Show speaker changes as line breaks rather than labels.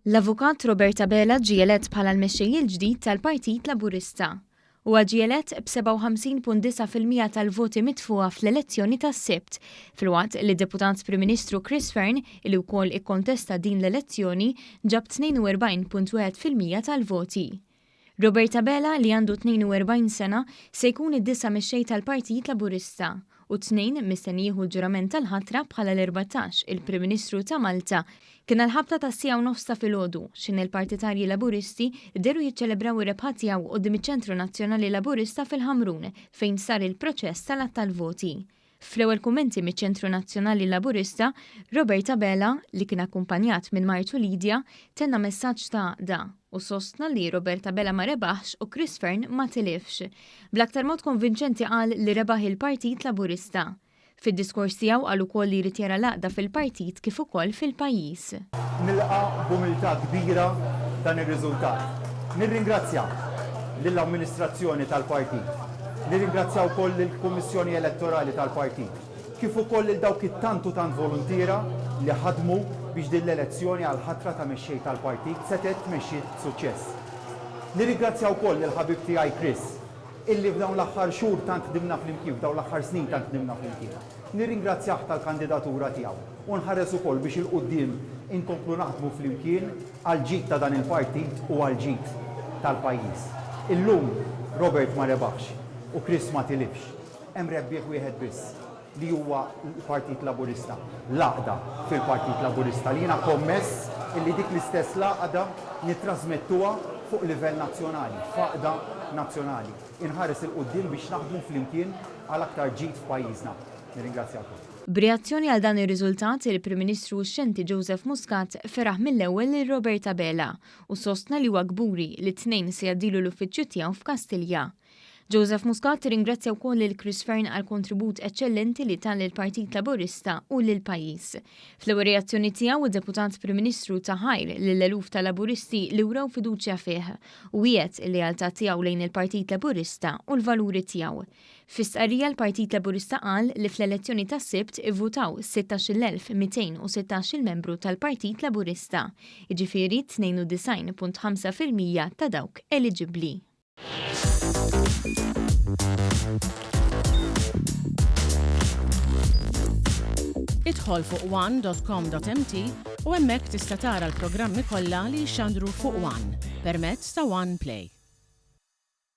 L-avukat Roberta Bela ġie elett bħala l-mexxej il-ġdid tal-Partit Laburista. Huwa ġie elett b'57.9% tal-voti mitfuqa fl-elezzjoni tas-Sibt, filwaqt li deputat Prim Ministru Chris Fearn li wkoll ikkontesta din l-elezzjoni ġab 42.1% tal-voti. Roberta Bela li għandu 42 sena se jkun id-disa mexxej tal-Partit Laburista u tnejn mistenni jieħu l-ġurament tal-ħatra bħala l-14 il-Prim Ministru ta' Malta kien l-ħabta ta' sija u nofs ta' filgħodu x'in il-partitarji Laburisti dderu jiċċelebraw ir-rebħat tiegħu quddiem iċ-Ċentru Nazzjonali Laburista fil-Ħamrun fejn sar il-proċess tal-att tal-voti. Fl-ewwel kummenti miċ-Ċentru Nazzjonali Laburista, Roberta Bela, li kien akkumpanjat minn Martu Lidja, tenna messaġġ ta' għaqda u sostna li Roberta Bela ma rebaħx u Chris Fearn ma tilifx. Bl-aktar mod konvinċenti qal li rebaħ il-Partit Laburista. Fid-diskors tiegħu qal ukoll li jrid jara l-għaqda fil-partit kif ukoll fil-pajjiż.
Nilqa' b'umiltà kbira dan ir-riżultat. Nirringrazzja lill-amministrazzjoni tal-partit. Nirringrazzja wkoll lill-Kummissjoni Elettorali tal-partit. Kif ukoll lil dawk it-tant volontiera li ħadmu biex din l-elezzjoni għal ħatra ta' mexxej tal-partit setet tmexxi b'suċċess. Nirringrazzja wkoll lil ħabib tiegħi Chris, illi f'dawn l-aħħar xhur tant dimna flimkien, f'dawn l-aħħar snin tant dimna flimkien. Nirringrazzjah tal-kandidatura tiegħu u nħares ukoll biex il-qudiem inkomplu naħdmu flimkien għal ġid ta' dan il-partit u għal ġid tal-pajjiż. Illum Robert ma rebaħx u Chris ma tilifx. Hemm rebbieħ wieħed biss li huwa l-Partit Laburista. L-għaqda fil-Partit Laburista li jiena kommess illi dik l-istess l-għaqda nittrażmettuha fuq livell nazzjonali, faqda nazzjonali. Inħares il-qudiem biex naħdmu flimkien għal aktar ġid f'pajjiżna. Nirringrazzjakom.
B'reazzjoni għal dan ir-riżultat, il-Prim Ministru xxenti Joseph Muscat feraħ mill-ewwel lil Roberta Bela u sostna li huwa kburi li t-tnejn se jgħaddilu l-uffiċċju tiegħu f'Kastilja. Joseph Muscat ringrazzja wkoll lil Chris Fearn għal kontribut eċċellenti li tal lill-Partit Laburista u lill-pajjiż. Fl-ewwel reazzjoni tiegħu id-Deputat Prim Ministru taħajr lill-eluf ta' Laburisti li wrew fiduċja fih u jgħid il-lealtà tiegħu lejn il-Partit Laburista u l-valuri tiegħu. Fis-stqarrija l-Partit Laburista qal li fl-elezzjoni tas-Sibt ivvutaw 16,216 membru tal-Partit Laburista, jiġifieri 92.5% ta' dawk eligibbli.
Idħol fuq one.com.mt u hemmhekk tista' tara l-programmi kollha li jxandru fuq One permezz ta' One Play.